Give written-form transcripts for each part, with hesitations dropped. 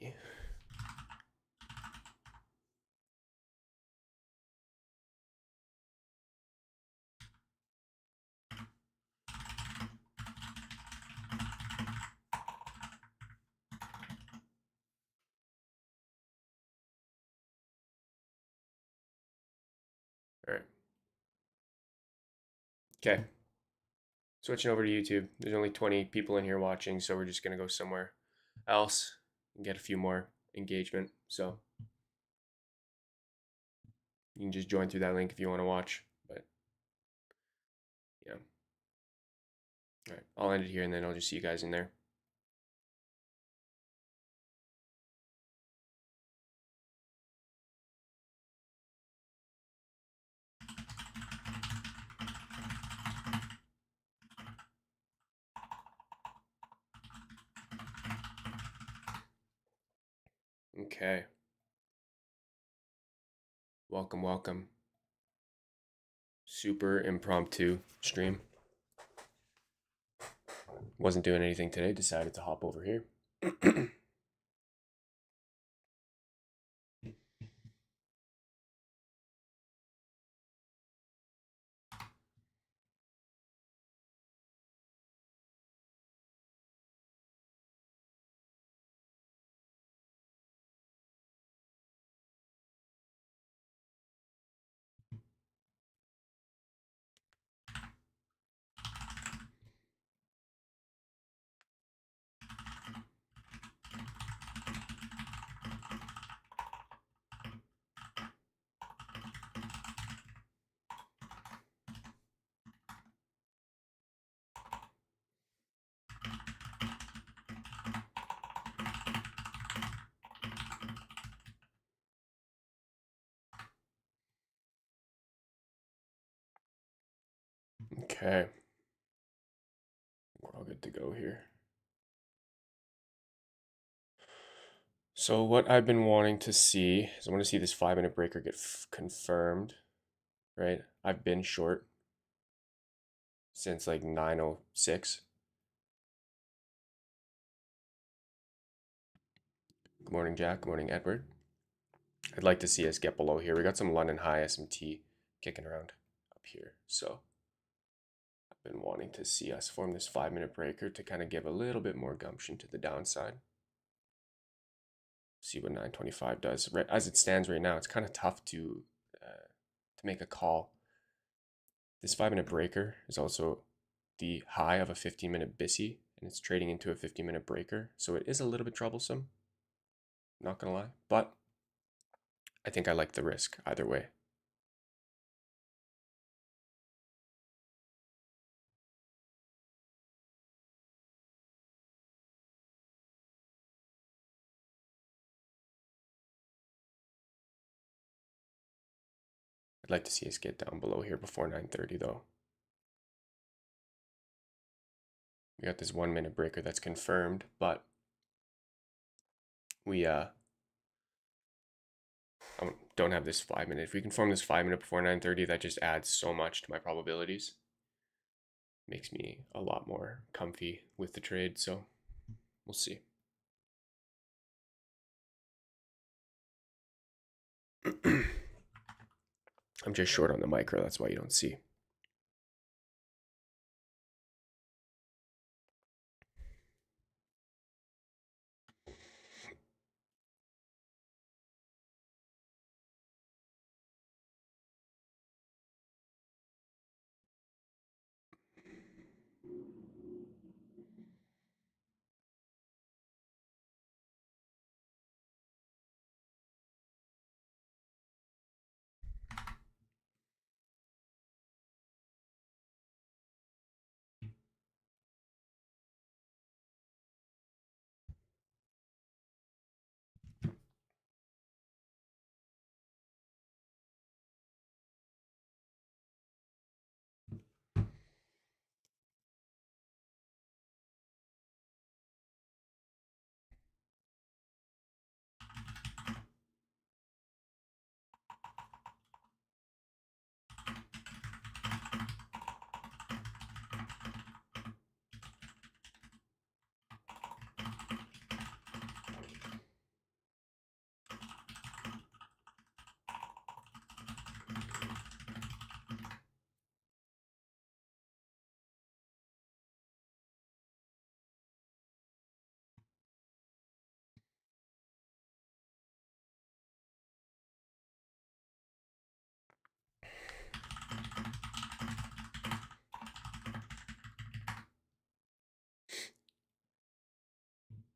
me. All right. Okay. Switching over to YouTube. There's only 20 people in here watching, so we're just going to go somewhere else and get a few more engagement. So you can just join through that link if you want to watch. But yeah. All right. I'll end it here and then I'll just see you guys in there. Okay. Welcome, welcome. Super impromptu stream. Wasn't doing anything today, decided to hop over here. Okay. We're all good to go here. So what I've been wanting to see is I want to see this 5-minute breaker get confirmed, right? I've been short since like 9:06. Good morning, Jack. Good morning, Edward. I'd like to see us get below here. We got some London high SMT kicking around up here. So I've been wanting to see us form this 5-minute breaker to kind of give a little bit more gumption to the downside. See what 925 does. As it stands right now, it's kind of tough to make a call. This 5-minute breaker is also the high of a 15-minute BISI, and it's trading into a 15-minute breaker. So it is a little bit troublesome, not gonna lie, but I think I like the risk either way. I'd like to see us get down below here before 9:30 though. We got this 1-minute breaker that's confirmed, but we don't have this 5-minute. If we can form this 5-minute before 9:30, that just adds so much to my probabilities. Makes me a lot more comfy with the trade, so we'll see. I'm just short on the micro, that's why you don't see.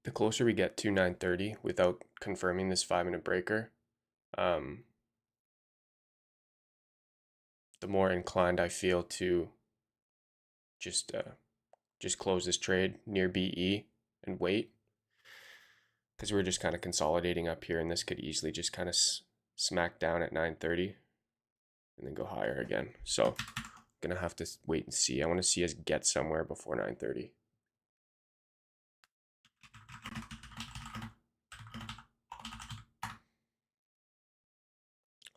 the closer we get to 9:30 without confirming this 5-minute breaker, the more inclined I feel to just close this trade near BE and wait, because we're just kind of consolidating up here, and this could easily just kind of smack down at 9:30 and then go higher again. So I'm gonna have to wait and see. I want to see us get somewhere before 9:30.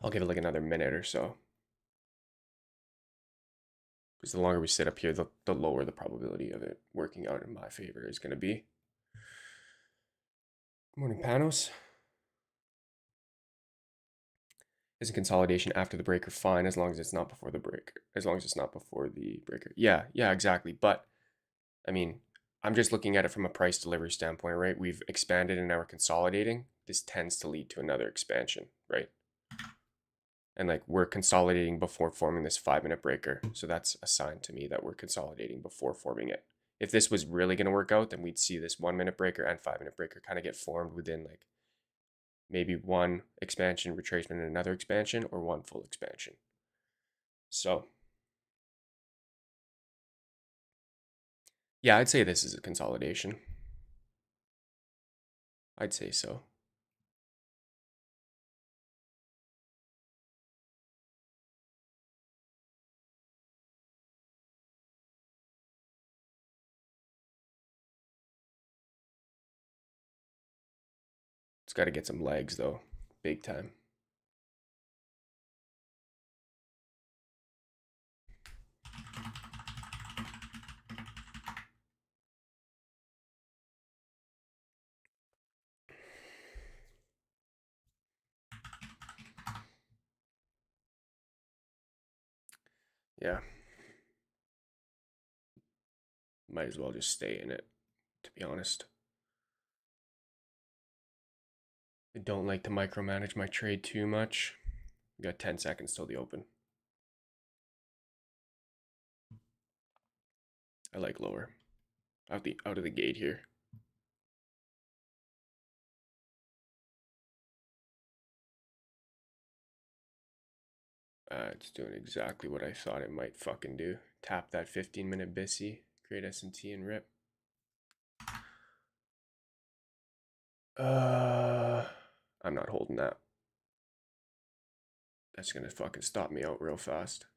I'll give it like another minute or so, because the longer we sit up here, the lower the probability of it working out in my favor is going to be. Good morning, Panos. Is a consolidation after the breaker fine as long as it's not before the breaker? As long as it's not before the breaker. Yeah, exactly. But I mean, I'm just looking at it from a price delivery standpoint, right? We've expanded and now we're consolidating. This tends to lead to another expansion, right? And like we're consolidating before forming this 5-minute breaker. So that's a sign to me that we're consolidating before forming it. If this was really going to work out, then we'd see this 1-minute breaker and 5-minute breaker kind of get formed within like maybe one expansion, retracement, and another expansion, or one full expansion. So yeah, I'd say this is a consolidation. I'd say so. It's got to get some legs though, big time. Yeah. Might as well just stay in it, to be honest. I don't like to micromanage my trade too much. We got 10 seconds till the open. I like lower. Out of the gate here. It's doing exactly what I thought it might fucking do. Tap that 15-minute BISI, create S&T and rip. I'm not holding that. That's gonna fucking stop me out real fast.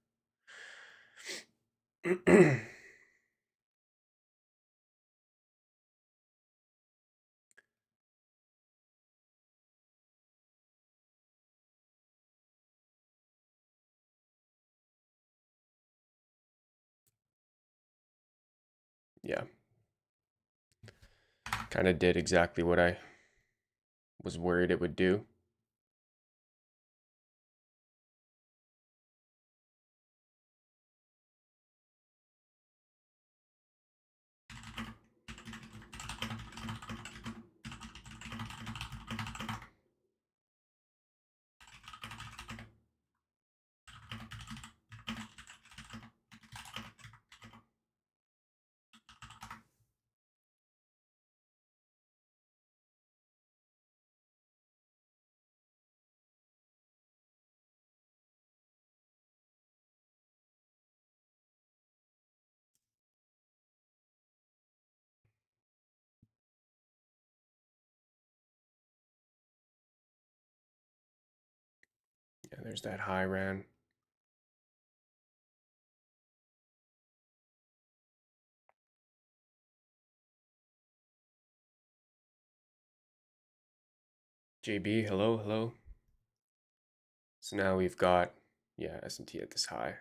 Yeah. Kind of did exactly what I was worried it would do. Yeah, there's that high ran. JB, hello. So now we've got, yeah, S&T at this high.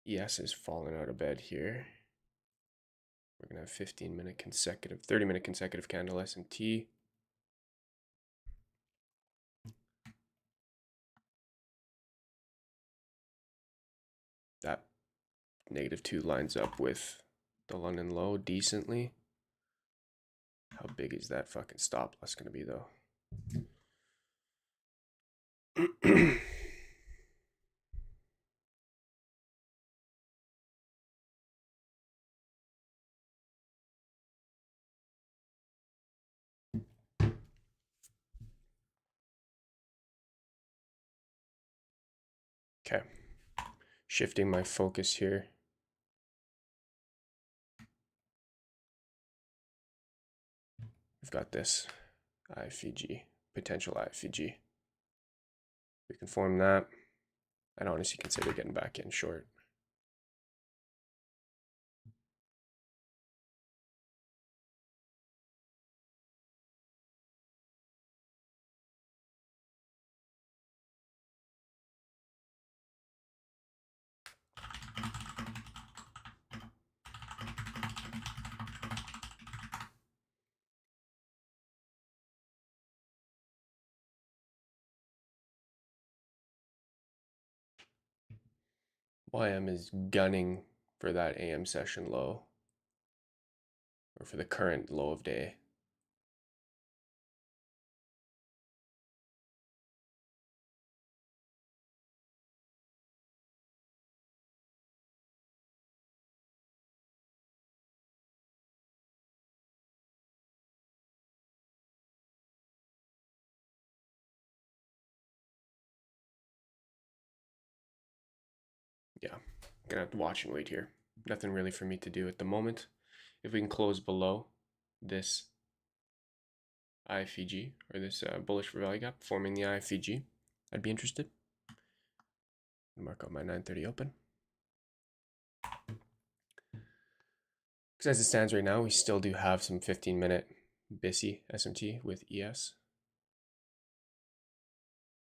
ES is falling out of bed here. We're gonna have 15-minute consecutive, 30-minute consecutive candle S&T. That -2 lines up with the London low decently. How big is that fucking stop loss gonna be though? Okay, shifting my focus here. We've got this IFVG, potential IFVG. We can form that. I'd honestly consider getting back in short. YM is gunning for that AM session low, or for the current low of day. Yeah, gonna have to watch and wait here. Nothing really for me to do at the moment. If we can close below this IFVG, or this bullish for value gap forming the IFVG, I'd be interested. Mark out my 9:30 open. Because as it stands right now, we still do have some 15-minute BISI SMT with ES.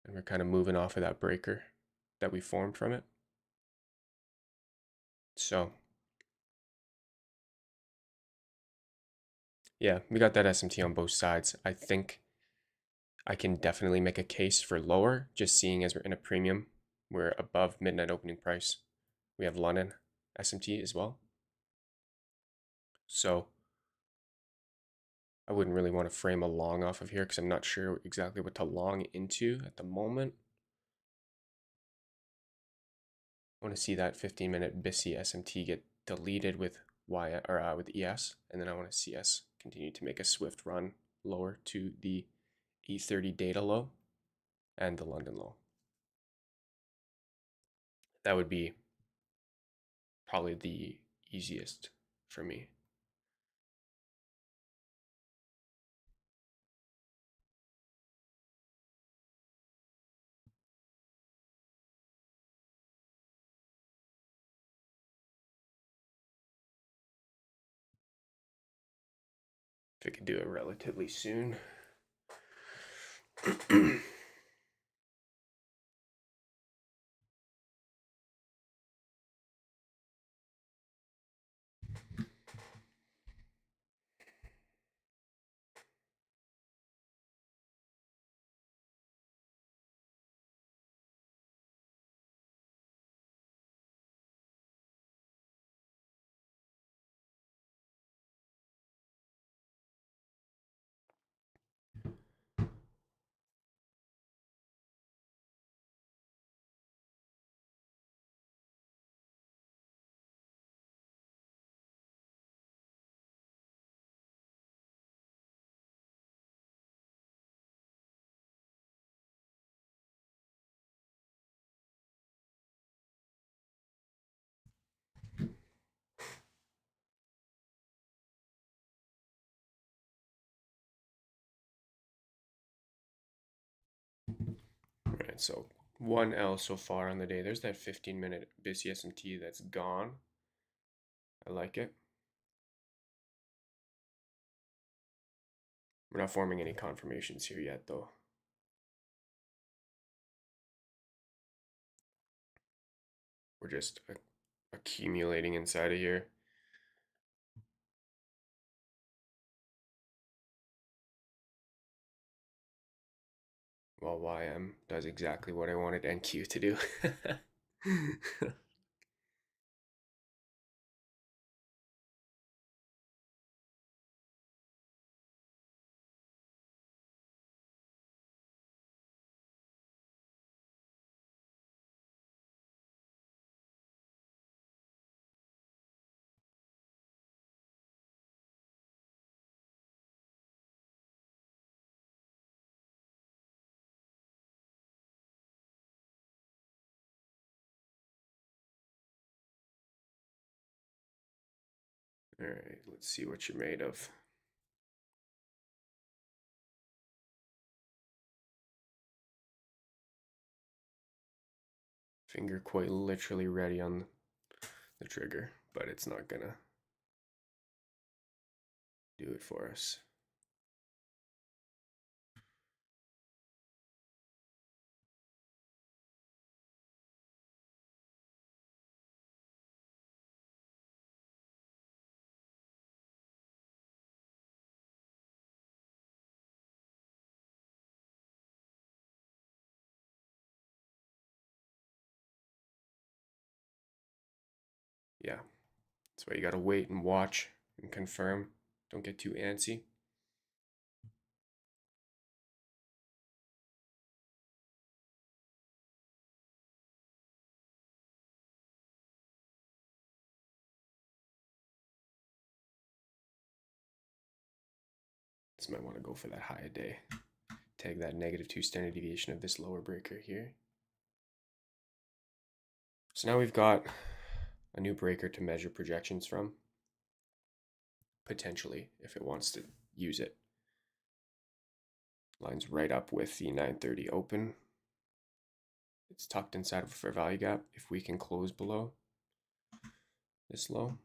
And we're kind of moving off of that breaker that we formed from it. So yeah, we got that SMT on both sides. I think I can definitely make a case for lower, just seeing as we're in a premium. We're above midnight opening price. We have London SMT as well. So I wouldn't really want to frame a long off of here because I'm not sure exactly what to long into at the moment. I want to see that 15-minute BISI SMT get deleted with with ES, and then I want to see us continue to make a swift run lower to the E30 data low and the London low. That would be probably the easiest for me. If I could do it relatively soon. All right, so 1L so far on the day. There's that 15-minute BISI SMT that's gone. I like it. We're not forming any confirmations here yet, though. We're just accumulating inside of here. While YM does exactly what I wanted NQ to do. All right, let's see what you're made of. Finger quite literally ready on the trigger, but it's not gonna do it for us. Yeah, that's why you gotta wait and watch and confirm. Don't get too antsy. This might want to go for that high a day. Tag that -2 standard deviation of this lower breaker here. So now we've got a new breaker to measure projections from, potentially, if it wants to use it. Lines right up with the 930 open. It's tucked inside of a fair value gap. If we can close below this low,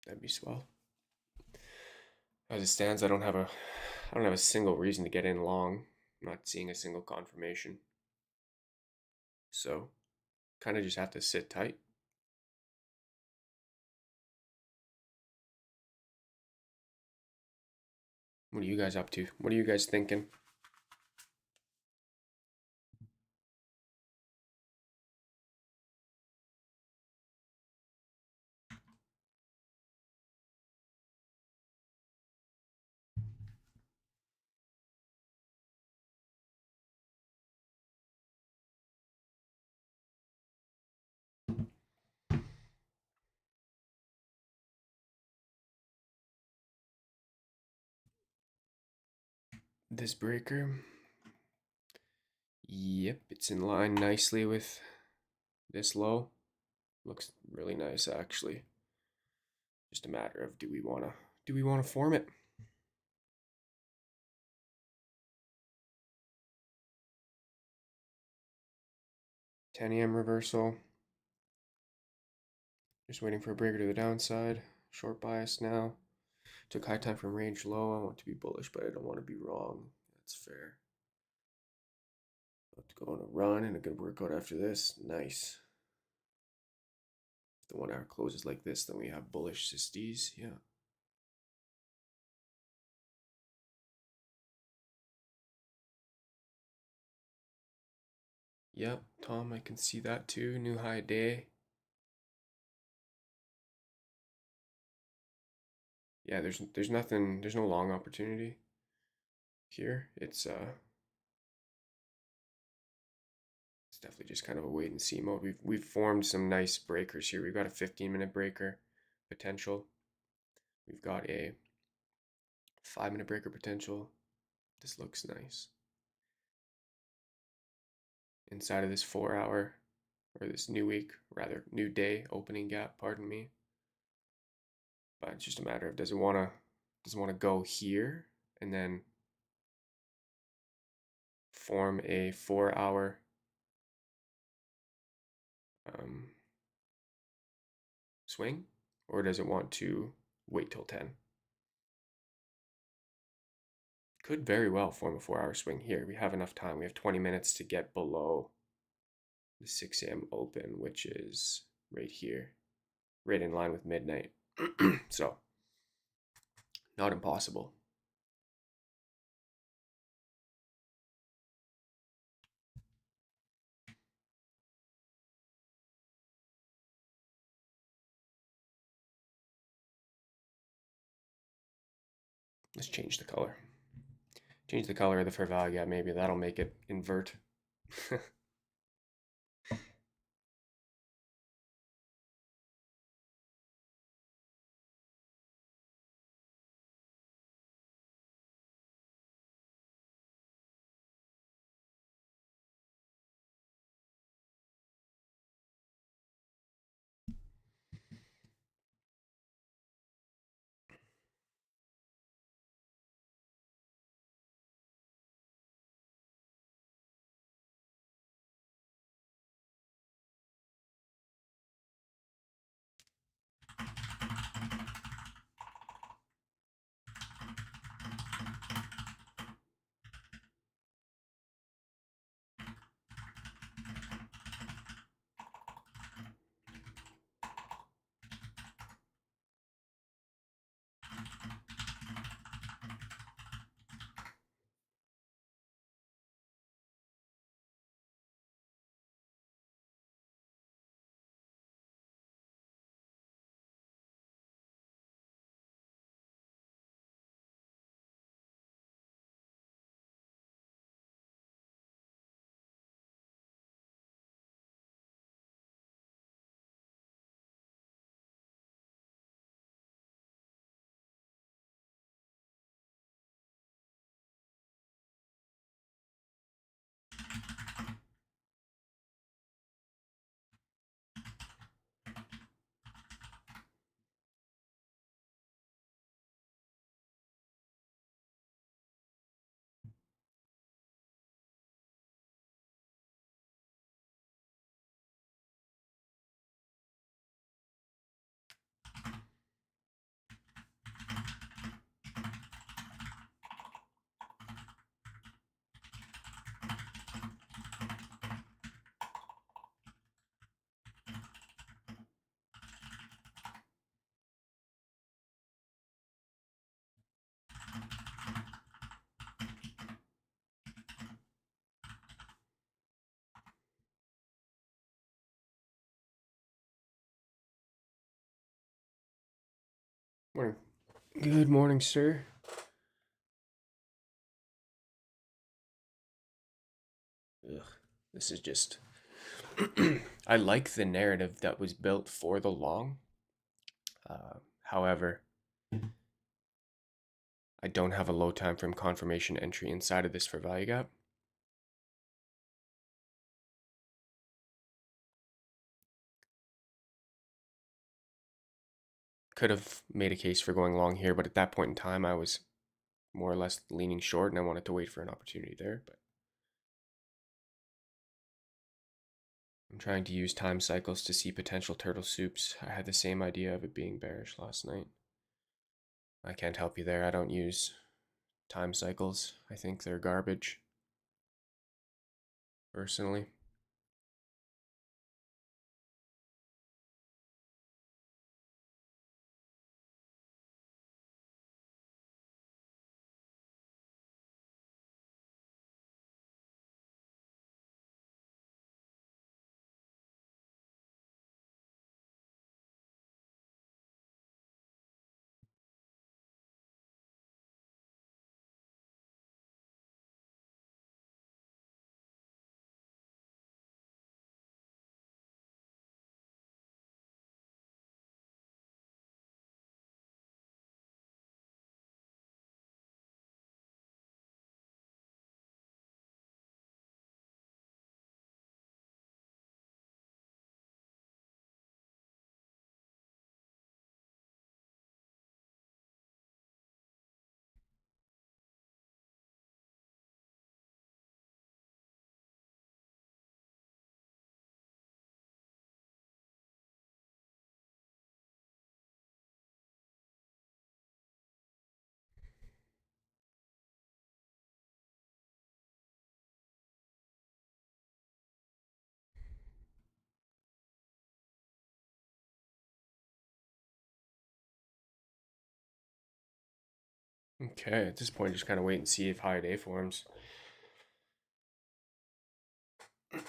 that'd be swell. As it stands, I don't have a single reason to get in long. I'm not seeing a single confirmation. So kind of just have to sit tight. What are you guys up to? What are you guys thinking? This breaker, yep, it's in line nicely with this low. Looks really nice actually. Just a matter of do we wanna form it? Ten AM reversal. Just waiting for a breaker to the downside. Short bias now. Took high time from range low. I want to be bullish, but I don't want to be wrong. That's fair. About to go on a run and a good workout after this. Nice. If the 1 hour closes like this, then we have bullish sistis. Yeah. Yep, Tom, I can see that too. New high day. Yeah, there's nothing, there's no long opportunity here. It's definitely just kind of a wait and see mode. We've formed some nice breakers here. We've got a 15-minute breaker potential. We've got a 5-minute breaker potential. This looks nice. Inside of this 4 hour, or this new week, rather, new day opening gap, pardon me. But it's just a matter of does it wanna go here and then form a 4 hour swing, or does it want to wait till 10? Could very well form a 4 hour swing here. We have enough time. We have 20 minutes to get below the 6 a.m. open, which is right here, right in line with midnight. So, not impossible. Let's change the color. Change the color of the fair value gap. Maybe that'll make it invert. Morning. Good morning, sir. Ugh, this is just. I like the narrative that was built for the long. However, I don't have a low time frame confirmation entry inside of this for value gap. Could have made a case for going long here, but at that point in time, I was more or less leaning short and I wanted to wait for an opportunity there. But I'm trying to use time cycles to see potential turtle soups. I had the same idea of it being bearish last night. I can't help you there. I don't use time cycles. I think they're garbage, personally. Okay, at this point, just kind of wait and see if high day forms.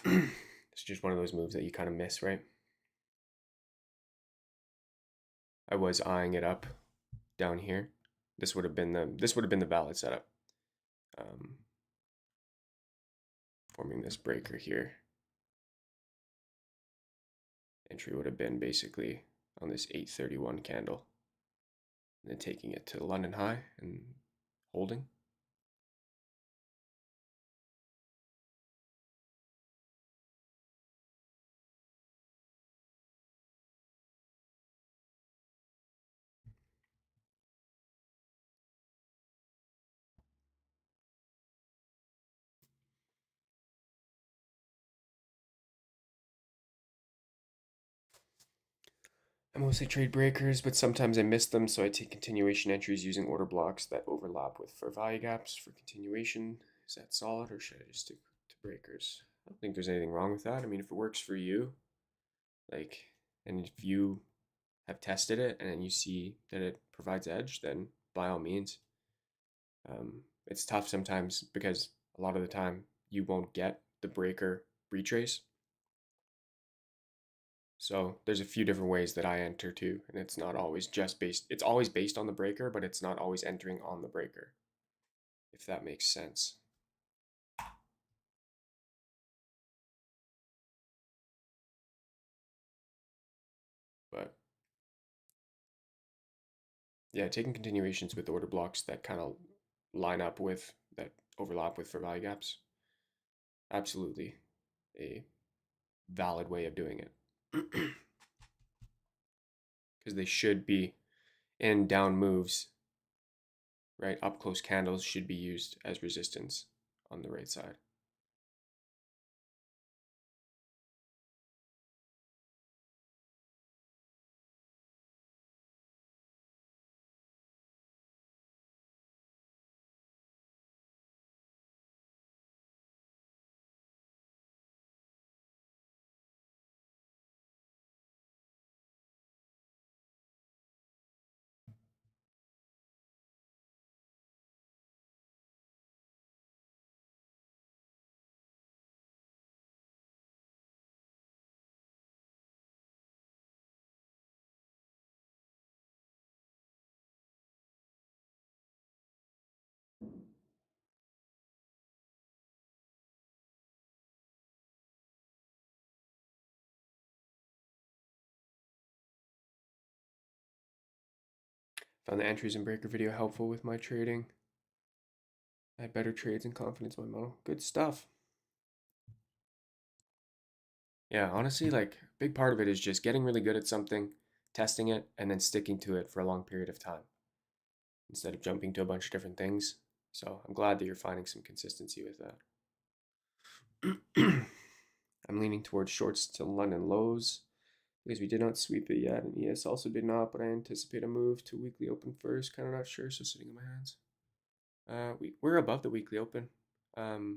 It's just one of those moves that you kind of miss, right? I was eyeing it up down here. This would have been the valid setup. Forming this breaker here. Entry would have been basically on this 831 candle, and then taking it to the London high and holding. I mostly trade breakers, but sometimes I miss them, so I take continuation entries using order blocks that overlap with fair value gaps for continuation. Is that solid, or should I just stick to breakers? I don't think there's anything wrong with that. I mean, if it works for you, like, and if you have tested it and you see that it provides edge, then by all means. It's tough sometimes because a lot of the time you won't get the breaker retrace. So there's a few different ways that I enter too, and it's not always just based. It's always based on the breaker, but it's not always entering on the breaker, if that makes sense. But yeah, taking continuations with order blocks that kind of line up with that overlap with for value gaps, absolutely a valid way of doing it. Because they should be in down moves, right? Up close candles should be used as resistance on the right side. Found the entries and breaker video helpful with my trading. I had better trades and confidence in my model. Good stuff. Yeah, honestly, like a big part of it is just getting really good at something, testing it, and then sticking to it for a long period of time instead of jumping to a bunch of different things. So I'm glad that you're finding some consistency with that. I'm leaning towards shorts to London lows because we did not sweep it yet, and ES also did not, but I anticipate a move to weekly open first. Kind of not sure, so sitting in my hands. We're above the weekly open. So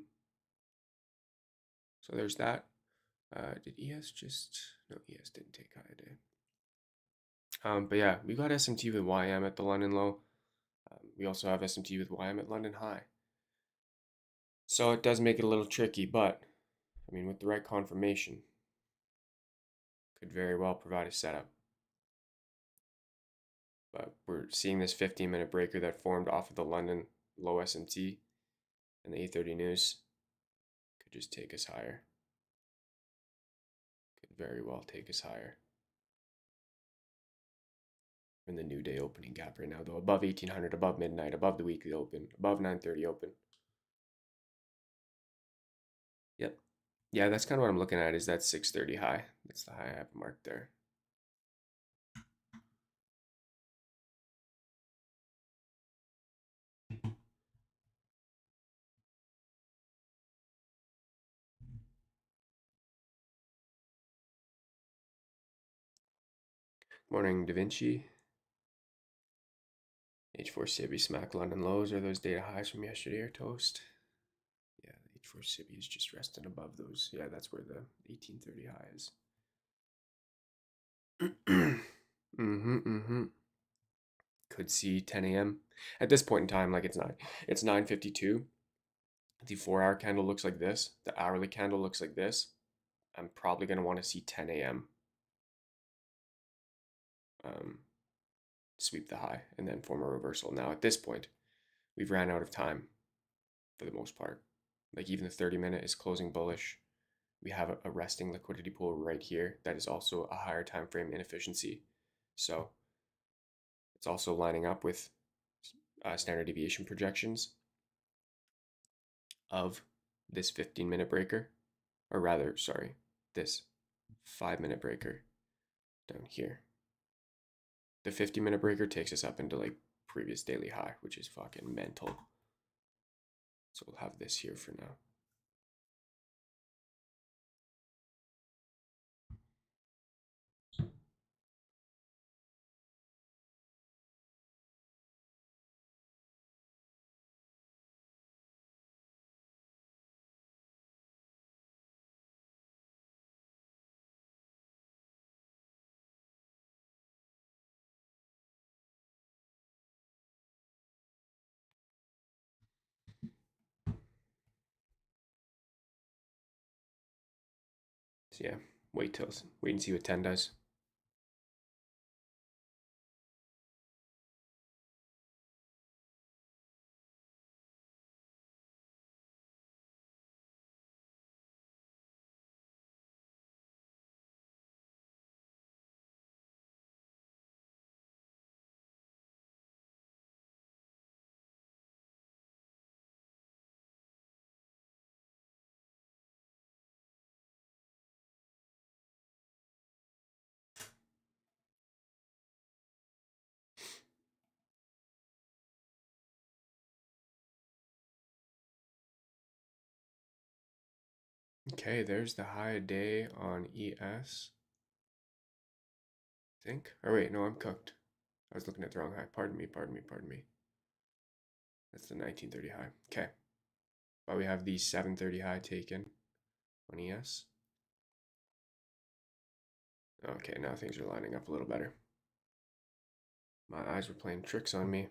there's that. Did ES just... No, ES didn't take high today. But yeah, we got SMT with YM at the London low. We also have SMT with YM at London high. So it does make it a little tricky, but I mean, with the right confirmation, could very well provide a setup. But we're seeing this 15-minute breaker that formed off of the London low SMT and the 830 news could just take us higher. Could very well take us higher. In the new day opening gap right now, though, above 1800, above midnight, above the weekly open, above 930 open. Yep. Yeah, that's kind of what I'm looking at, is that 630 high. That's the high I have marked there. Morning, Da Vinci. H4 Sibi smack London lows. Are those data highs from yesterday or toast? Yeah, the H4 Sibi is just resting above those. Yeah, that's where the 1830 high is. Could see 10 a.m. At this point in time, like it's 9:52. The 4-hour candle looks like this. The hourly candle looks like this. I'm probably gonna want to see 10 a.m. Sweep the high and then form a reversal. Now at this point, we've ran out of time for the most part. Like even the 30-minute is closing bullish. We have a resting liquidity pool right here that is also a higher time frame inefficiency. So it's also lining up with standard deviation projections of this 15-minute breaker, or rather, sorry, this 5-minute breaker down here. The 50-minute breaker takes us up into like previous daily high, which is fucking mental. So we'll have this here for now. So yeah, wait and see what 10 does. Okay, there's the high day on ES. I think. Or wait, no, I'm cooked. I was looking at the wrong high. Pardon me. That's the 1930 high. Okay. But we have the 730 high taken on ES. Okay, now things are lining up a little better. My eyes were playing tricks on me.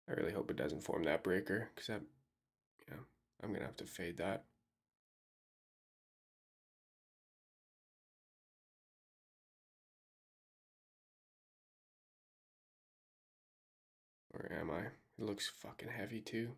I really hope it doesn't form that breaker, because that, yeah, I'm gonna have to fade that. Where am I? It looks fucking heavy too.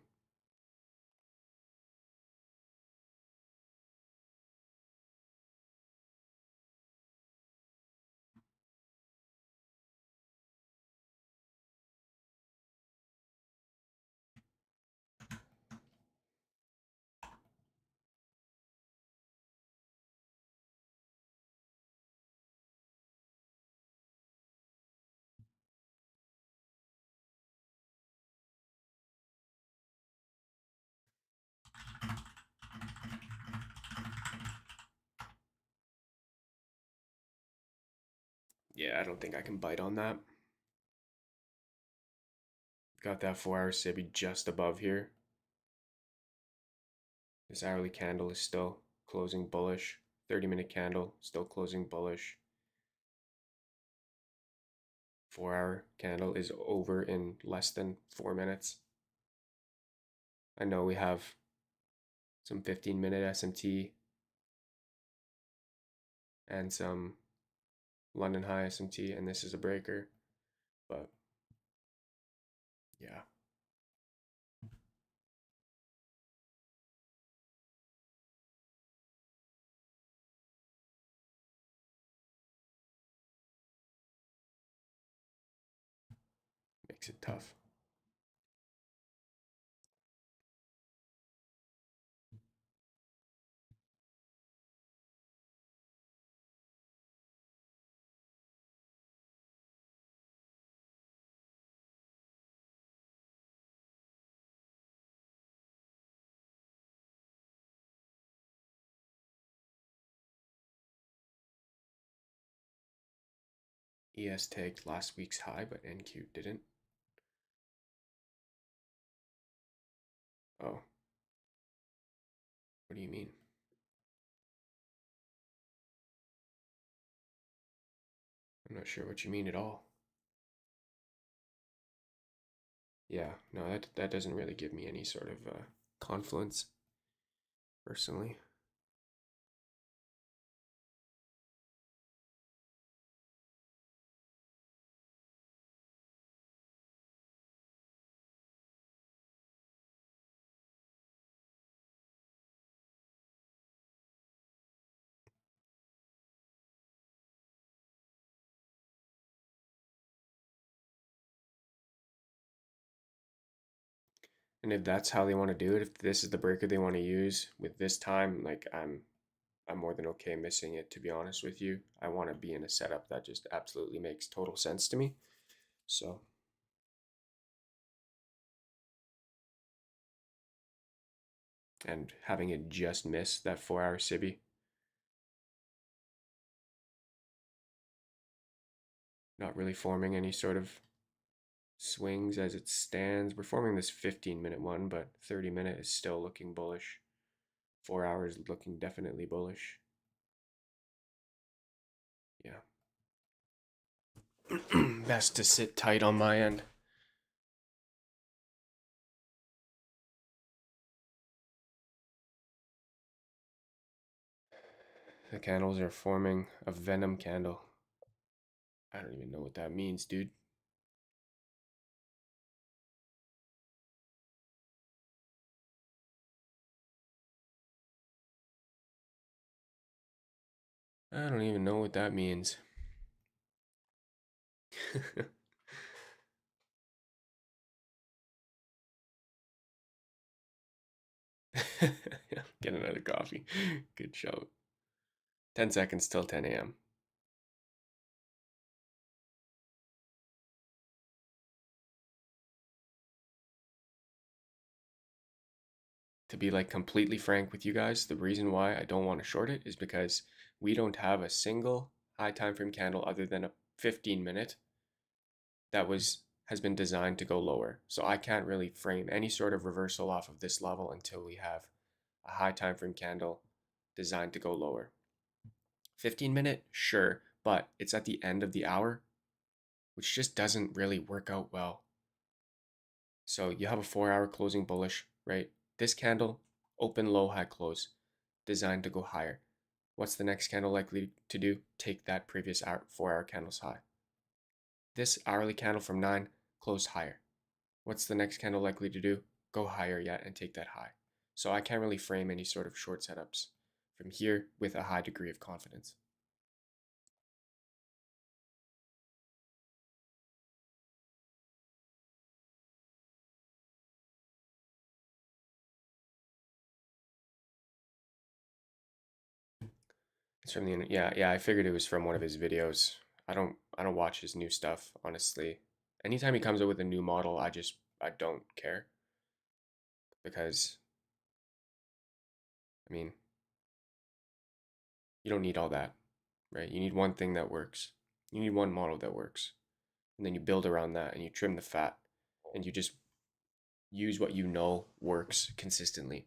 Yeah, I don't think I can bite on that. Got that 4-hour Sibi just above here. This hourly candle is still closing bullish. 30-minute candle still closing bullish. 4-hour candle is over in less than 4 minutes. I know we have some 15-minute SMT and some London High SMT, and this is a breaker, but yeah. Makes it tough. ES tagged last week's high, but NQ didn't. Oh. What do you mean? I'm not sure what you mean at all. Yeah, no, that doesn't really give me any sort of confluence, personally. And if that's how they want to do it, if this is the breaker they want to use with this time, like I'm more than okay missing it, to be honest with you. I want to be in a setup that just absolutely makes total sense to me. So and having it just miss that 4-hour Sibi, not really forming any sort of swings as it stands. We're forming this 15-minute one, but 30-minute is still looking bullish. 4 hours looking definitely bullish. Yeah. Best to sit tight on my end. The candles are forming a venom candle. I don't even know what that means, dude. I don't even know what that means. Get another coffee. Good show. 10 seconds till 10 a.m. To be like completely frank with you guys, the reason why I don't want to short it is because we don't have a single high time frame candle other than a 15-minute that has been designed to go lower. So I can't really frame any sort of reversal off of this level until we have a high time frame candle designed to go lower. 15-minute, sure, but it's at the end of the hour, which just doesn't really work out well. So you have a 4-hour closing bullish, right? This candle, open, low, high, close, designed to go higher. What's the next candle likely to do? Take that previous 4-hour candle's high. This hourly candle from 9 closed higher. What's the next candle likely to do? Go higher yet and take that high. So I can't really frame any sort of short setups from here with a high degree of confidence. It's from the yeah, I figured it was from one of his videos. I don't watch his new stuff, honestly. Anytime he comes up with a new model, I don't care because I mean, you don't need all that, right? You need one thing that works. You need one model that works. And then you build around that and you trim the fat and you just use what you know works consistently.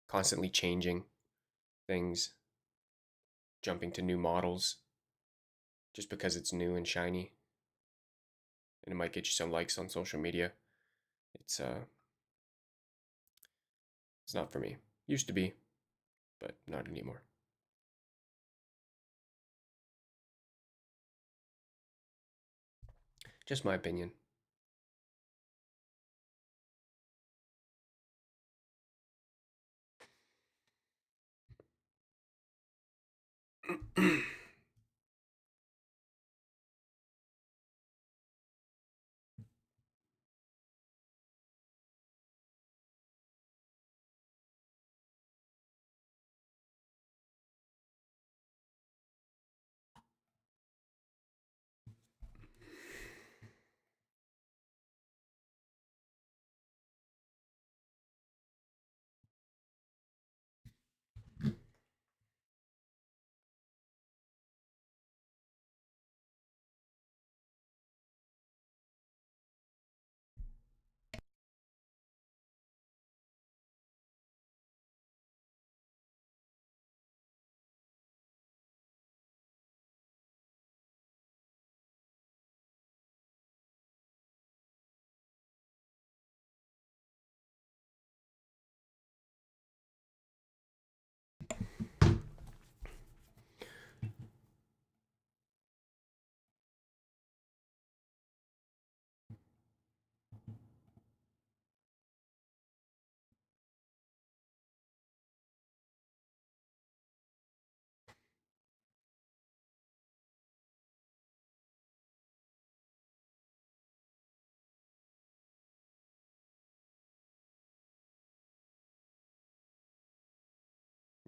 Constantly changing things, jumping to new models just because it's new and shiny and it might get you some likes on social media. It's it's not for me. Used to be, but not anymore. Just my opinion.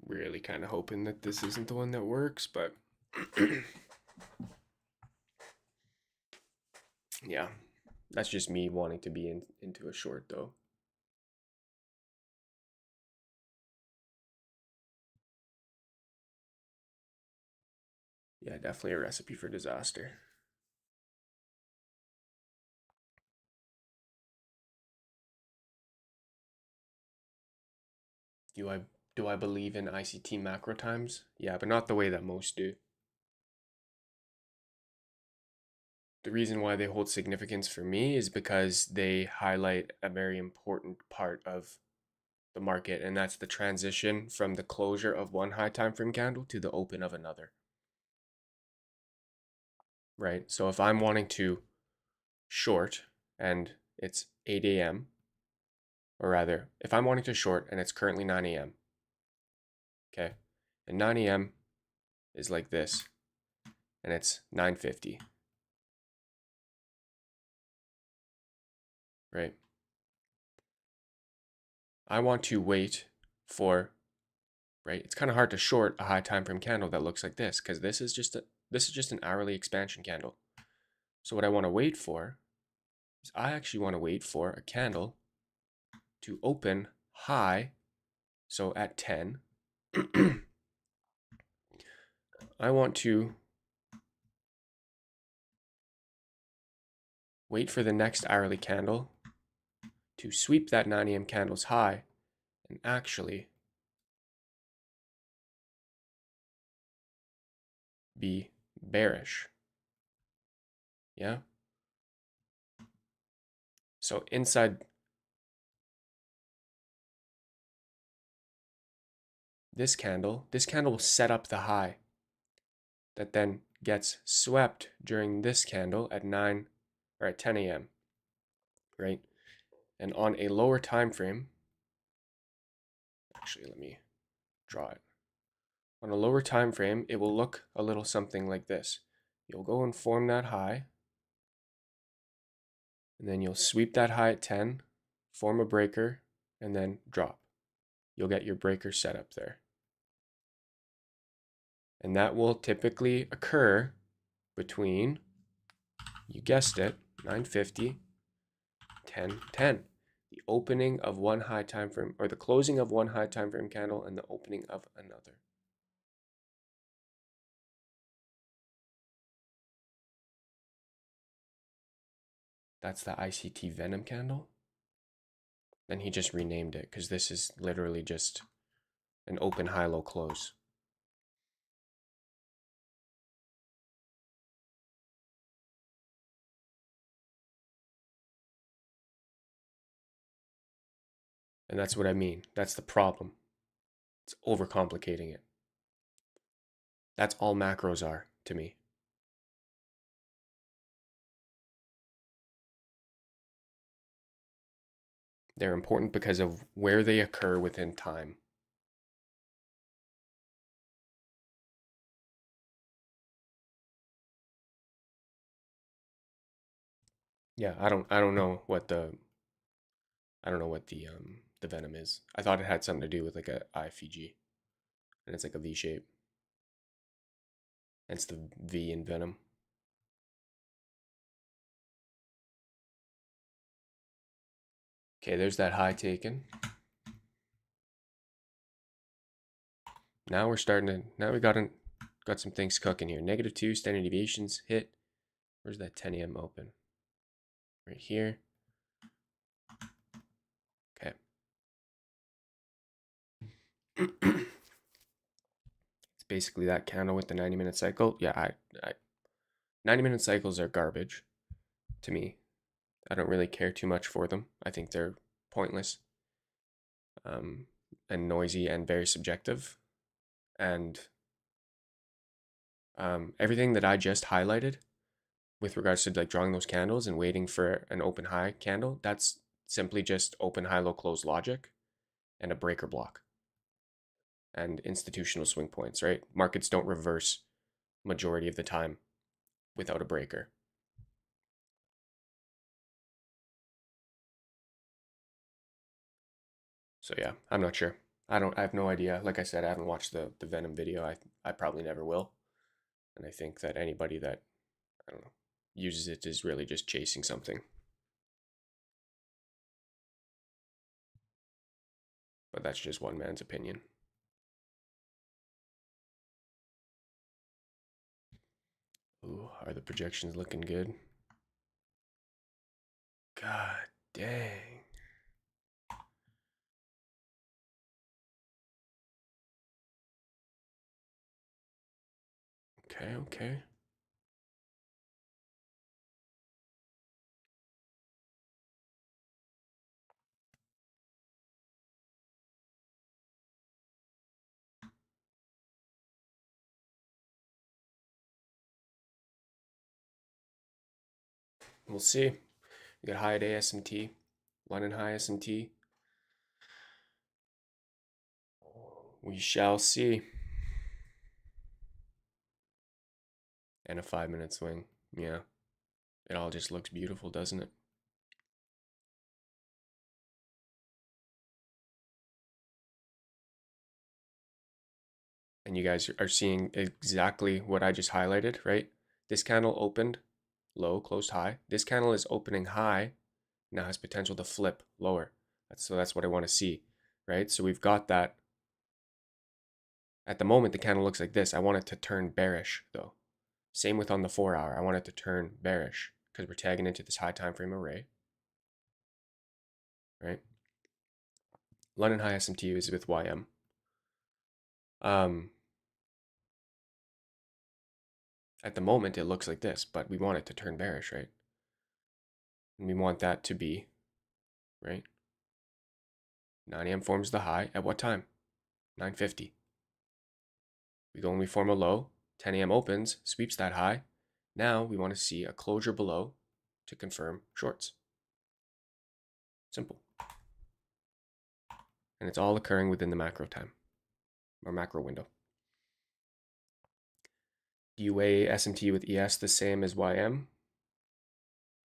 Really kind of hoping that this isn't the one that works, but yeah, that's just me wanting to be into a short though. Yeah, definitely a recipe for disaster. Do I do I believe in ICT macro times? Yeah, but not the way that most do. The reason why they hold significance for me is because they highlight a very important part of the market, and that's the transition from the closure of one high time frame candle to the open of another. Right? So if I'm wanting to short and it's 8 a.m., or rather, if I'm wanting to short and it's currently 9 a.m., okay, and 9 a.m. is like this, and it's 9:50, right? I want to wait for, right? It's kind of hard to short a high time frame candle that looks like this because this is just an hourly expansion candle. So what I want to wait for is I actually want to wait for a candle to open high. So at 10, I want to wait for the next hourly candle to sweep that 9 a.m. candle's high and actually be bearish. Yeah. So inside this candle will set up the high that then gets swept during this candle at 9 or at 10 a.m. right? And on a lower time frame, actually let me draw it. On a lower time frame, it will look a little something like this. You'll go and form that high, and then you'll sweep that high at 10, form a breaker, and then drop. You'll get your breaker set up there. And that will typically occur between, you guessed it, 9:50, 10:10. The opening of one high time frame, or the closing of one high time frame candle and the opening of another. That's the ICT Venom candle. Then he just renamed it because this is literally just an open high-low close. And that's what I mean. That's the problem. It's overcomplicating it. That's all macros are to me. They're important because of where they occur within time. Yeah, I don't know what the the Venom is. I thought it had something to do with like a IFG, and it's like a V shape. It's the V in Venom. Okay, there's that high taken. Now we're starting to, now we got some things cooking here. -2 standard deviations hit. Where's that 10 a.m. open? Right here. Okay. It's basically that candle with the 90-minute cycle. Yeah, 90-minute cycles are garbage to me. I don't really care too much for them. I think they're pointless, and noisy and very subjective. And everything that I just highlighted with regards to like drawing those candles and waiting for an open high candle, that's simply just open high low close logic and a breaker block and institutional swing points, right? Markets don't reverse majority of the time without a breaker. So yeah, I'm not sure. I have no idea. Like I said, I haven't watched the Venom video. I probably never will. And I think that anybody that, I don't know, uses it is really just chasing something. But that's just one man's opinion. Ooh, are the projections looking good? God dang. Okay, okay. We'll see. We got high day SMT, London high SMT. We shall see. And a 5-minute swing. Yeah. It all just looks beautiful, doesn't it? And you guys are seeing exactly what I just highlighted, right? This candle opened low, closed high. This candle is opening high, now has potential to flip lower. So that's what I want to see, right? So we've got that. At the moment, the candle looks like this. I want it to turn bearish, though. Same with on the 4-hour. I want it to turn bearish because we're tagging into this high time frame array, right? London high SMT is with YM. At the moment, it looks like this, but we want it to turn bearish, right? And we want that to be, right? 9 a.m. forms the high at what time? 9:50. We go and we form a low. 10 a.m. opens, sweeps that high. Now we want to see a closure below to confirm shorts. Simple. And it's all occurring within the macro time or macro window. Do you weigh SMT with ES the same as YM?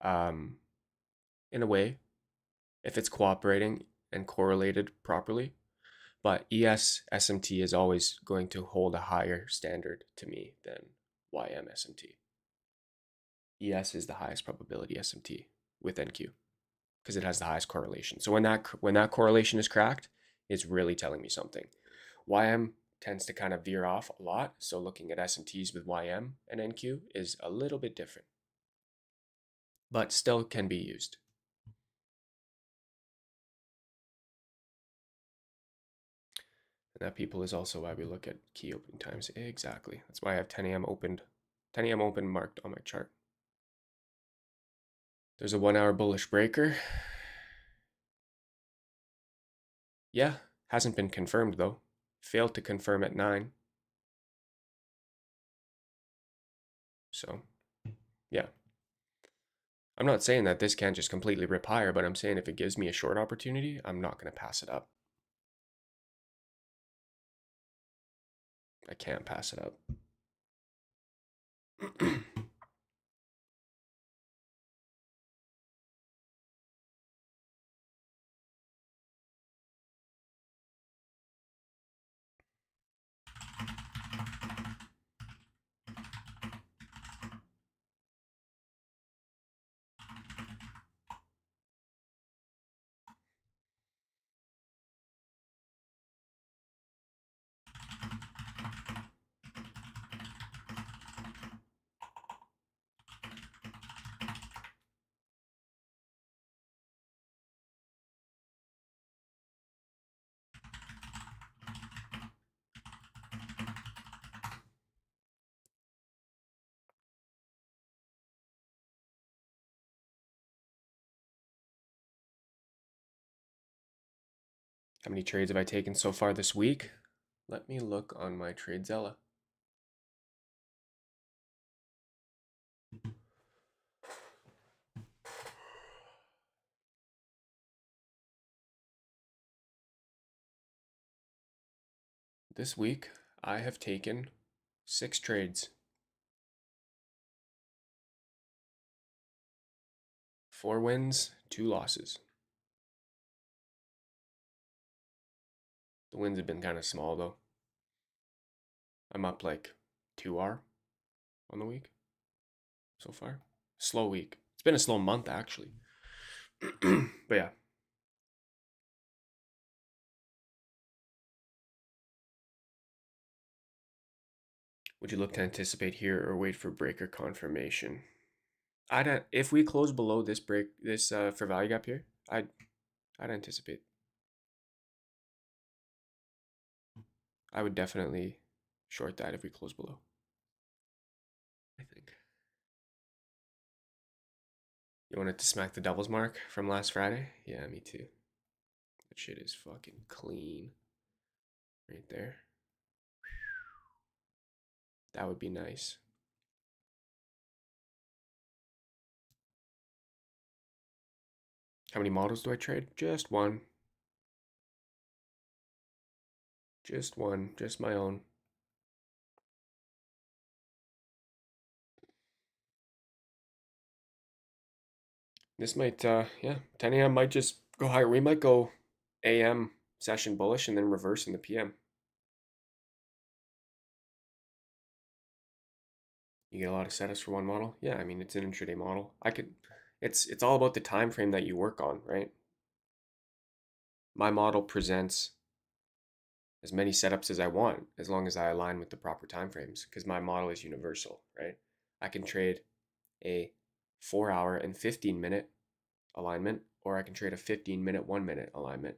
In a way, if it's cooperating and correlated properly. But ES SMT is always going to hold a higher standard to me than YM SMT. ES is the highest probability SMT with NQ because it has the highest correlation. So when that correlation is cracked, it's really telling me something. YM tends to kind of veer off a lot, so looking at SMTs with YM and NQ is a little bit different, but still can be used. And that, people, is also why we look at key opening times. Exactly. That's why I have 10 a.m. opened, 10 a.m. open marked on my chart. There's a 1 hour bullish breaker. Yeah, hasn't been confirmed though. Failed to confirm at 9. So, yeah. I'm not saying that this can't just completely rip higher, but I'm saying if it gives me a short opportunity, I'm not going to pass it up. I can't pass it up. How many trades have I taken so far this week? Let me look on my TradeZella. This week, I have taken 6 trades. 4 wins, 2 losses. The wins have been kind of small though. I'm up like 2R on the week so far. Slow week. It's been a slow month actually. But yeah. Would you look to anticipate here or wait for breaker confirmation? If we close below this for value gap here, I'd anticipate. I would definitely short that if we close below, I think. You wanted to smack the doubles mark from last Friday? Yeah, me too. That shit is fucking clean. Right there. That would be nice. How many models do I trade? Just one. Just one. Just my own. This might, yeah, 10 a.m. might just go higher. We might go AM session bullish and then reverse in the PM. You get a lot of setups for one model. Yeah, I mean, it's an intraday model. It's all about the time frame that you work on, right? My model presents as many setups as I want as long as I align with the proper time frames because my model is universal, right? I can trade a 4-hour and 15-minute alignment, or I can trade a 15-minute 1-minute alignment,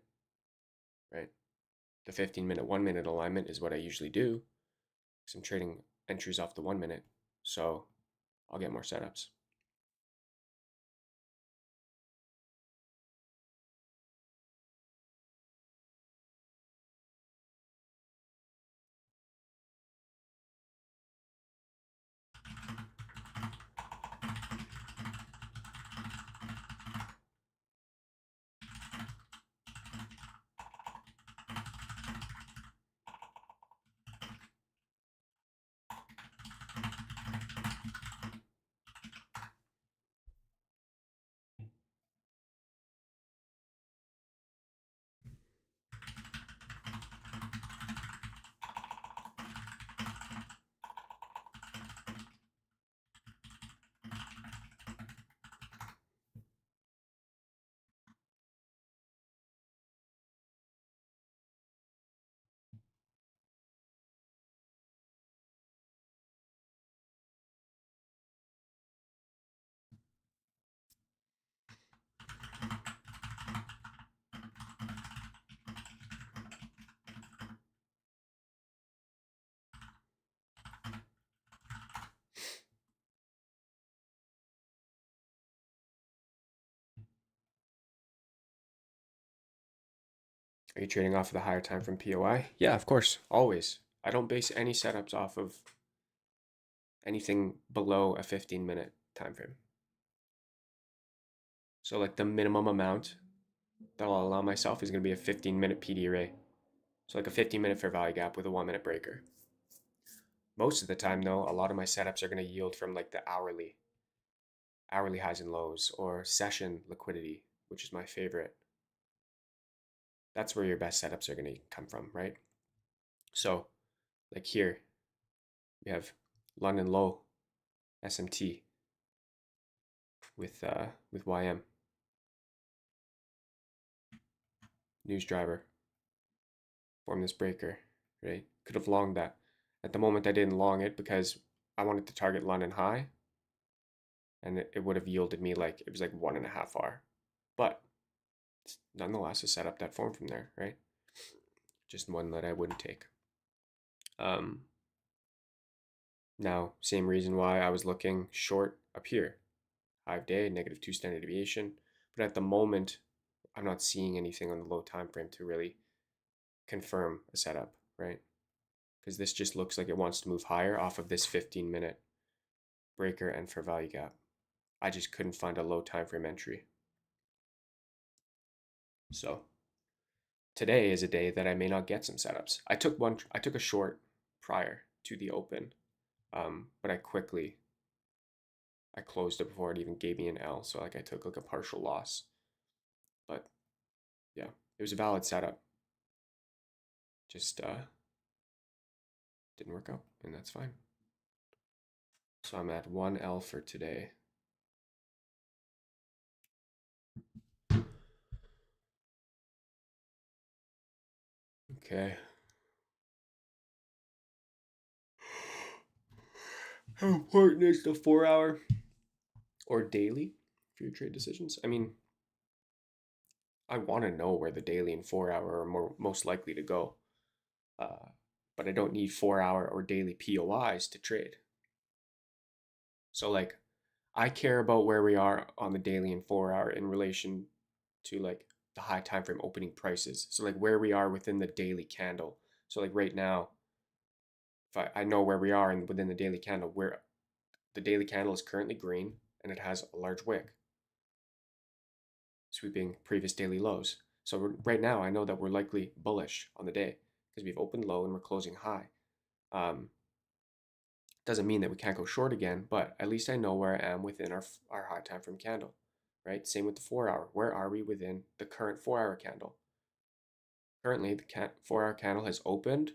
right? The 15-minute 1-minute alignment is what I usually do because I'm trading entries off the 1 minute. So I'll get more setups. Are you trading off of the higher time from POI? Yeah, of course, always. I don't base any setups off of anything below a 15-minute time frame. So like the minimum amount that I'll allow myself is going to be a 15-minute PD array. So like a 15-minute fair value gap with a 1-minute breaker. Most of the time though, a lot of my setups are going to yield from like the hourly highs and lows, or session liquidity, which is my favorite. That's where your best setups are going to come from, right? So like here, we have London low SMT with YM. News driver, form this breaker, right? Could have longed that. At the moment, I didn't long it because I wanted to target London high, and it would have yielded me like, it was like 1.5R. But it's nonetheless a setup that formed from there, right? Just one that I wouldn't take. Now, same reason why I was looking short up here. 5-day, -2 standard deviation. But at the moment, I'm not seeing anything on the low time frame to really confirm a setup, right? Because this just looks like it wants to move higher off of this 15-minute breaker and fair value gap. I just couldn't find a low time frame entry. So today is a day that I may not get some setups. I took a short prior to the open, but I closed it before it even gave me an L. So like I took like a partial loss, but yeah, it was a valid setup. Just didn't work out, and that's fine. So I'm at 1L for today. Okay. How important is the 4-hour or daily for your trade decisions? I mean, I want to know where the daily and 4-hour are most likely to go, uh, but I don't need 4-hour or daily POIs to trade. So like, I care about where we are on the daily and 4-hour in relation to like the high time frame opening prices. So like where we are within the daily candle. So like right now, if I know where we are within the daily candle, where the daily candle is currently green and it has a large wick, sweeping previous daily lows. So right now, I know that we're likely bullish on the day because we've opened low and we're closing high. Doesn't mean that we can't go short again, but at least I know where I am within our high time frame candle, right? Same with the 4-hour. Where are we within the current 4-hour candle? Currently, the 4-hour candle has opened,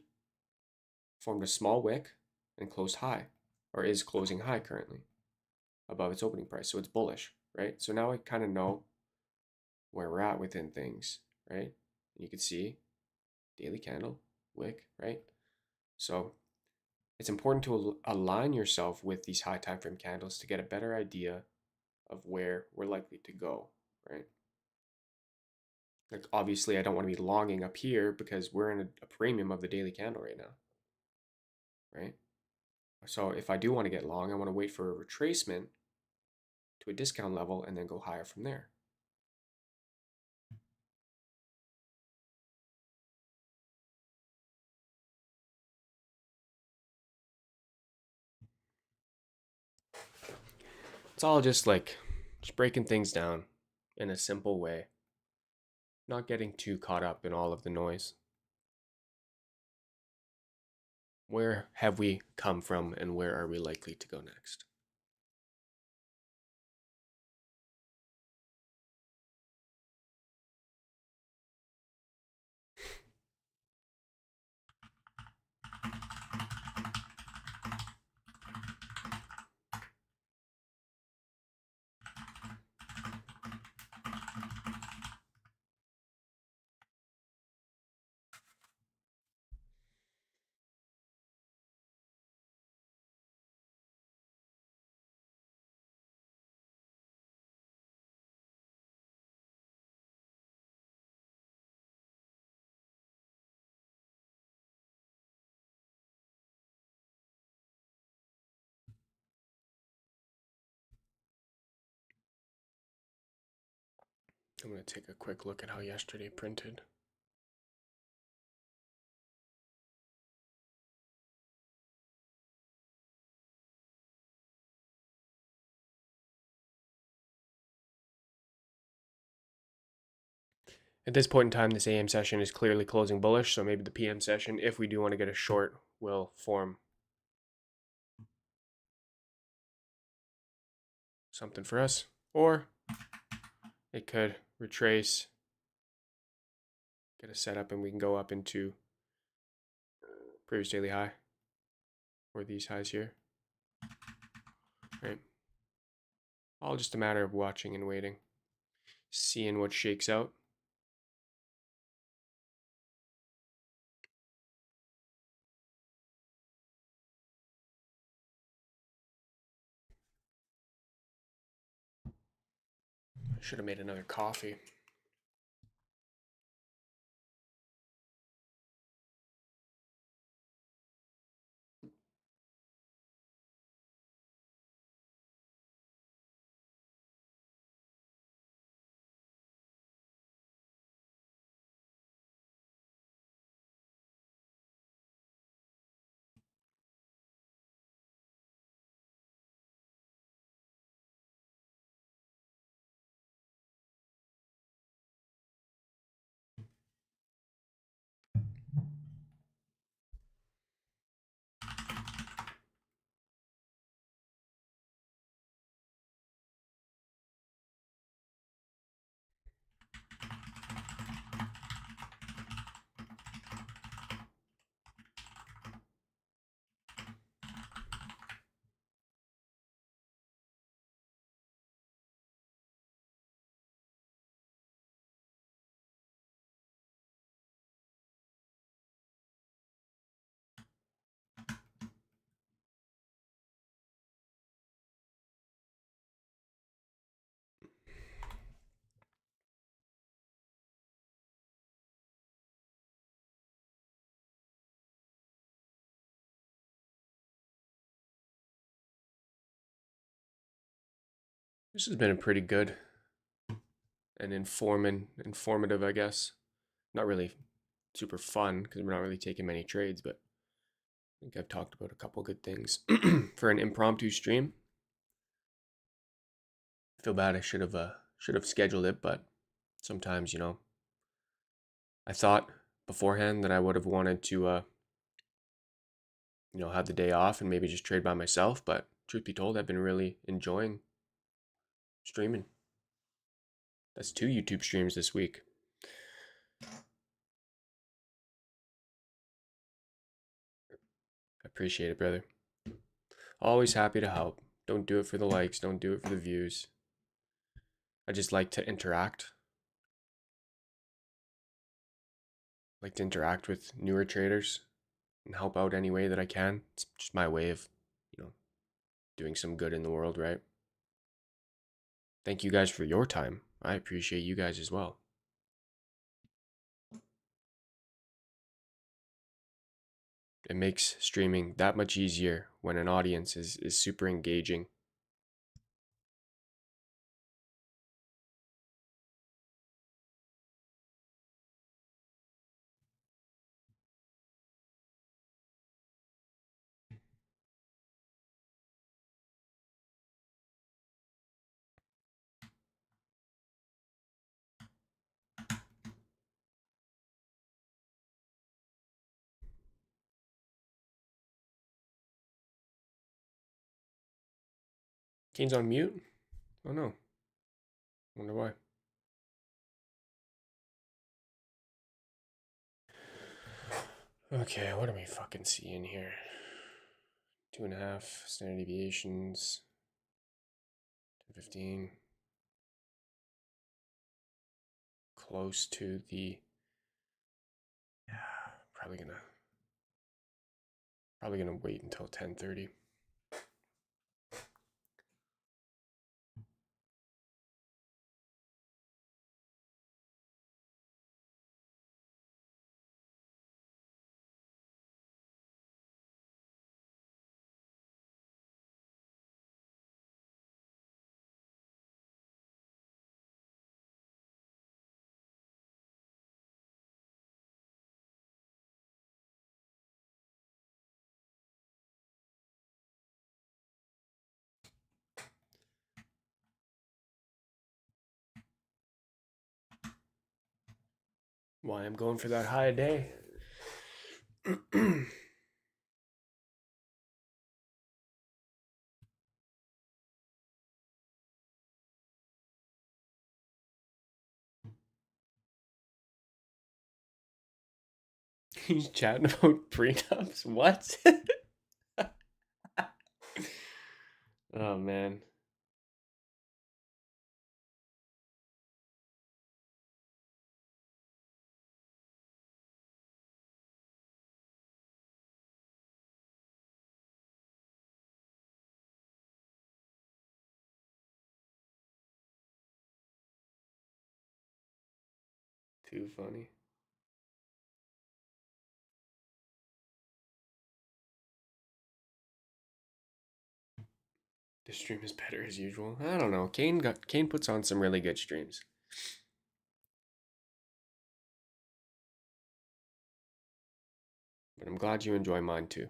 formed a small wick, and closed high, or is closing high currently above its opening price. So it's bullish, right? So now I kind of know where we're at within things, right? And you can see daily candle, wick, right? So it's important to align yourself with these high time frame candles to get a better idea of where we're likely to go, right? Like obviously I don't want to be longing up here because we're in a premium of the daily candle right now, right? So if I do want to get long, I want to wait for a retracement to a discount level and then go higher from there. It's all just breaking things down in a simple way, not getting too caught up in all of the noise. Where have we come from and where are we likely to go next? I'm going to take a quick look at how yesterday printed. At this point in time, this AM session is clearly closing bullish, so maybe the PM session, if we do want to get a short, will form something for us. Or it could retrace, get a setup, and we can go up into previous daily high or these highs here. Right? All just a matter of watching and waiting, seeing what shakes out. I should have made another coffee. This has been a pretty good and informative, I guess. Not really super fun because we're not really taking many trades, but I think I've talked about a couple good things for an impromptu stream. I feel bad. I should have scheduled it, but sometimes I thought beforehand that I would have wanted to have the day off and maybe just trade by myself. But truth be told, I've been really enjoying streaming. That's 2 YouTube streams this week. I appreciate it, brother. Always happy to help. Don't do it for the likes. Don't do it for the views. I just like to interact. Like to interact with newer traders and help out any way that I can. It's just my way of, doing some good in the world, right? Thank you guys for your time. I appreciate you guys as well. It makes streaming that much easier when an audience is super engaging. Kane's on mute? Oh no. Wonder why. Okay, what are we fucking seeing here? 2.5 standard deviations. 15. Close to the. Yeah, probably gonna wait until 10:30. Why I'm going for that high day. He's chatting about prenups. What? Oh man. Too funny. The stream is better as usual. I don't know. Kane puts on some really good streams. But I'm glad you enjoy mine too.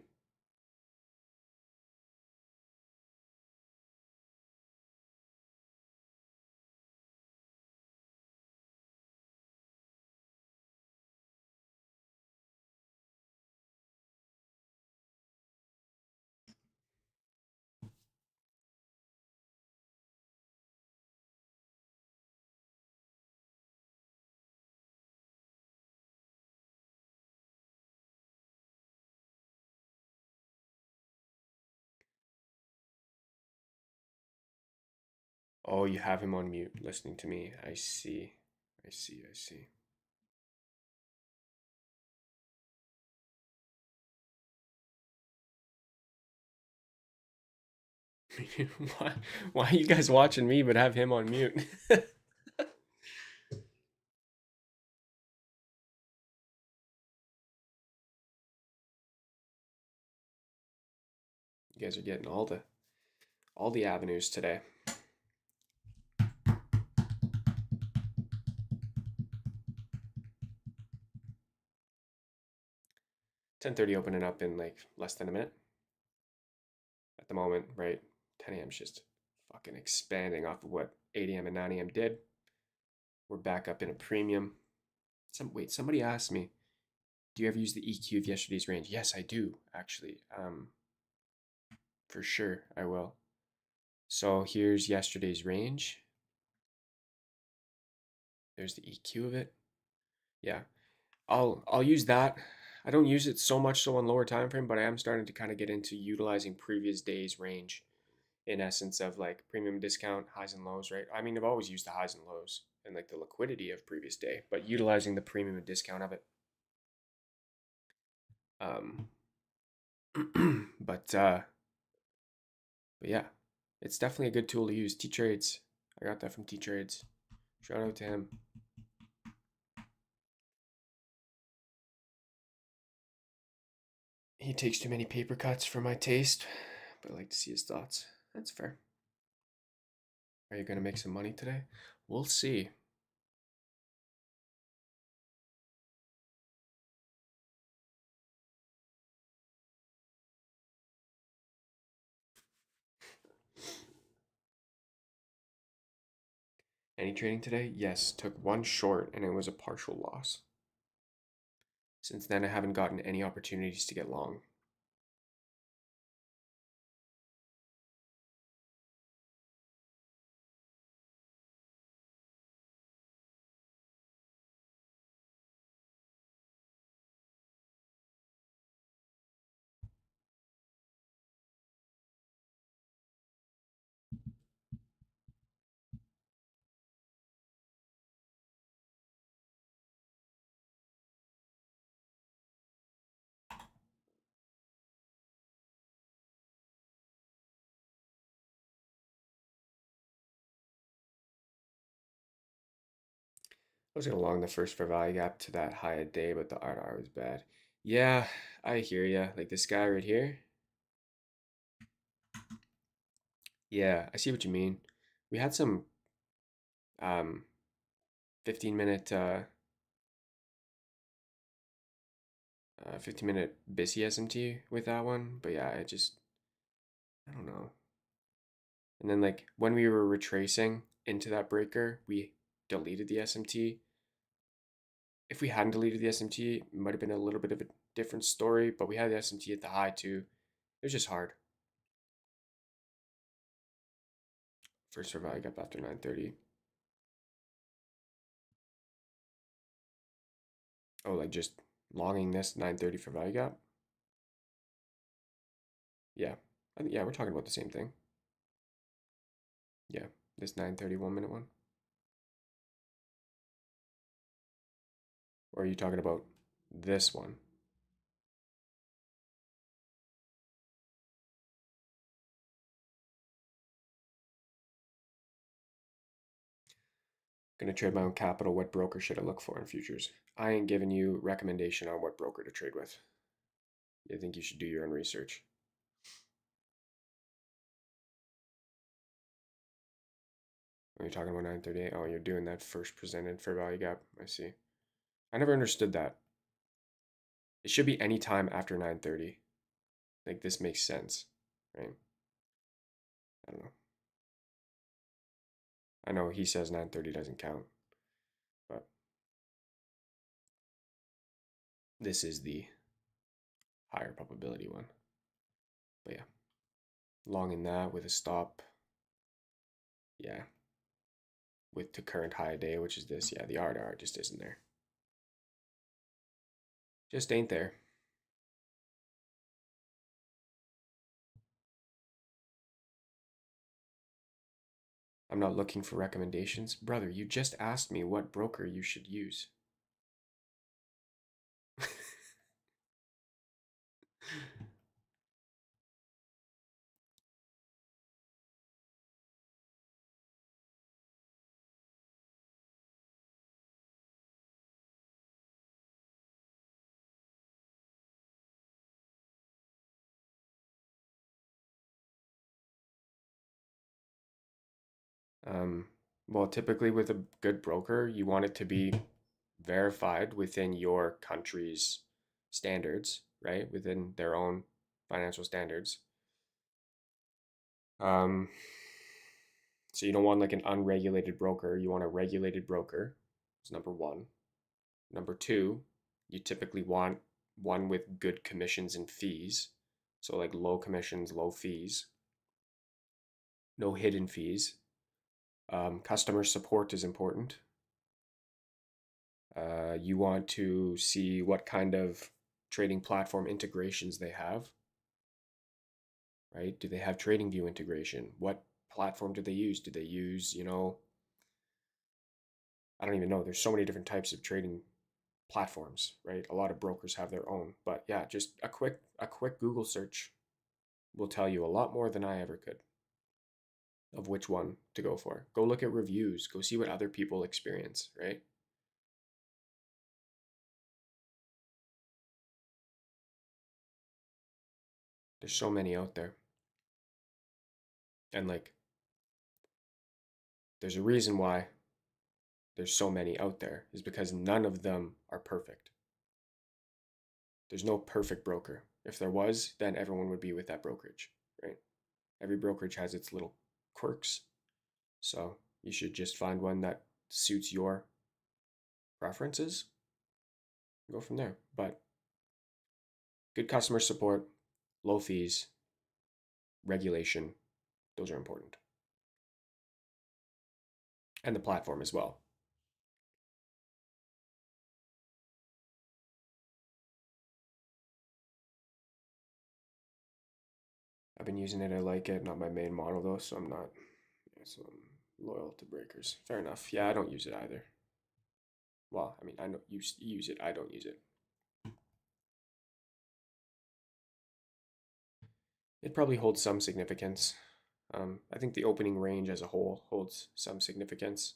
Oh, you have him on mute listening to me. I see. I see. I see. Why are you guys watching me but have him on mute? You guys are getting all the avenues today. 10:30 opening up in like less than a minute. At the moment, right? 10 a.m. is just fucking expanding off of what 8 a.m. and 9 a.m. did. We're back up in a premium. Somebody asked me, do you ever use the EQ of yesterday's range? Yes, I do, actually. For sure, I will. So here's yesterday's range. There's the EQ of it. Yeah, I'll use that. I don't use it so much so on lower time frame, but I am starting to kind of get into utilizing previous days range in essence of like premium discount, highs and lows, right? I mean, I've always used the highs and lows and like the liquidity of previous day, but utilizing the premium and discount of it. Um, but yeah, it's definitely a good tool to use. T-Trades, I got that from T-Trades. Shout out to him. he takes too many paper cuts for my taste, but I like to see his thoughts. That's fair. Are you going to make some money today? We'll see. Any trading today? Yes, took one short and it was a partial loss. Since then, I haven't gotten any opportunities to get long. I was gonna long the first fair value gap to that high a day, but the RR was bad. Yeah, I hear ya. Like this guy right here. Yeah, I see what you mean. We had some um 15-minute 15-minute Bissy SMT with that one, but yeah, I don't know. And then like when we were retracing into that breaker, we deleted the SMT. If we hadn't deleted the SMT, it might have been a little bit of a different story, but we had the SMT at the high too. It was just hard. First fair value gap after 9:30. Oh, like just longing this 9:30 for value gap? Yeah. Yeah, we're talking about the same thing. Yeah, this 9:30 1 minute one. Or are you talking about this one? Gonna trade my own capital. What broker should I look for in futures? I ain't giving you recommendation on what broker to trade with. I think you should do your own research. Are you talking about 9:38? Oh, you're doing that first presented fair value gap. I see. I never understood that. It should be any time after 9:30. Like this makes sense, right? I don't know. I know he says 9:30 doesn't count, but this is the higher probability one. But yeah, long in that with a stop. Yeah, with the current high day, which is this. Yeah, the R just isn't there. Just ain't there. I'm not looking for recommendations. Brother, you just asked me what broker you should use. Um, well, typically with a good broker, you want it to be verified within your country's standards, right? Within their own financial standards. Um, so you don't want like an unregulated broker. You want a regulated broker. That's number one. Number two, you typically want one with good commissions and fees. So like low commissions, low fees, no hidden fees. Customer support is important. You want to see what kind of trading platform integrations they have, right? Do they have TradingView integration? What platform do they use? Do they use, I don't even know. There's so many different types of trading platforms, right? A lot of brokers have their own. But yeah, just a quick Google search will tell you a lot more than I ever could of which one to go for. Go look at reviews, go see what other people experience, right? There's so many out there. And like, there's a reason why there's so many out there, is because none of them are perfect. There's no perfect broker. If there was, then everyone would be with that brokerage, right? Every brokerage has its little quirks. So you should just find one that suits your preferences and go from there. But good customer support, low fees, regulation, those are important. And the platform as well. I've been using it, I like it. Not my main model though, so I'm not so I'm loyal to breakers. Fair enough. Yeah, I don't use it either. Well, I mean, I know you use it, I don't use it. It probably holds some significance. I think the opening range as a whole holds some significance.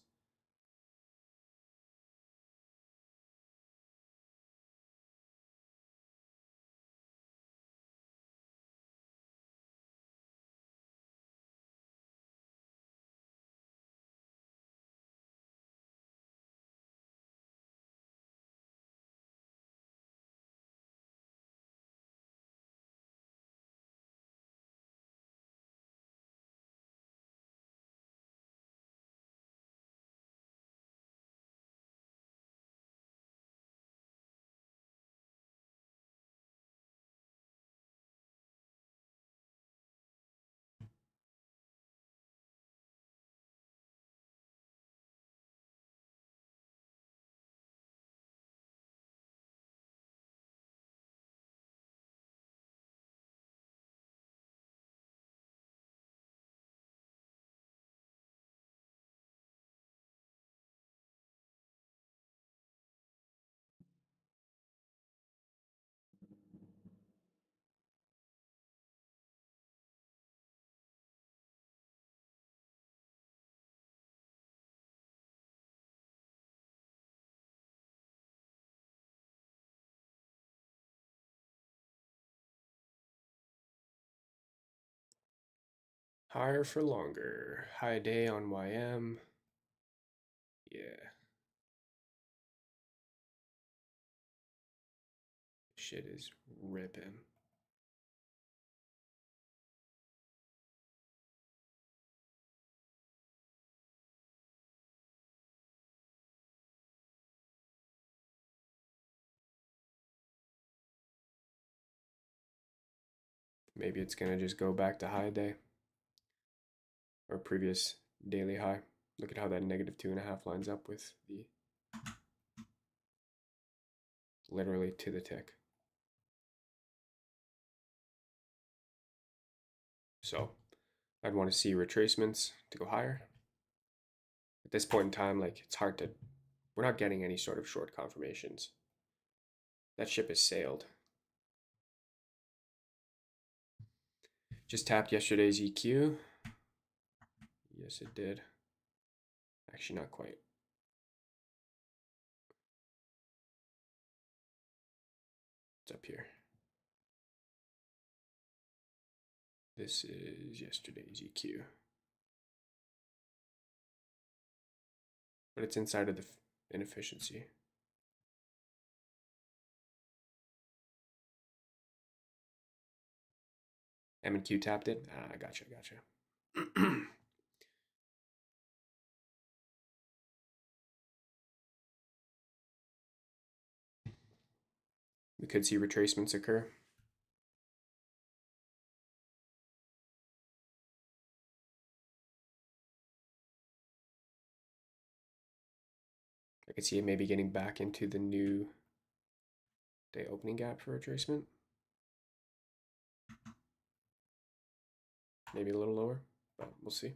Higher for longer. High day on YM. Yeah. Shit is ripping. Maybe it's gonna just go back to high day or previous daily high. Look at how that -2.5 lines up with the literally to the tick. So I'd want to see retracements to go higher. At this point in time, like it's hard to, we're not getting any sort of short confirmations. That ship has sailed. Just tapped yesterday's EQ. Yes, it did. Actually, not quite. It's up here. This is yesterday's EQ. But it's inside of the inefficiency. M and Q tapped it. Ah, gotcha. We could see retracements occur. I could see it maybe getting back into the new day opening gap for retracement. Maybe a little lower, but we'll see.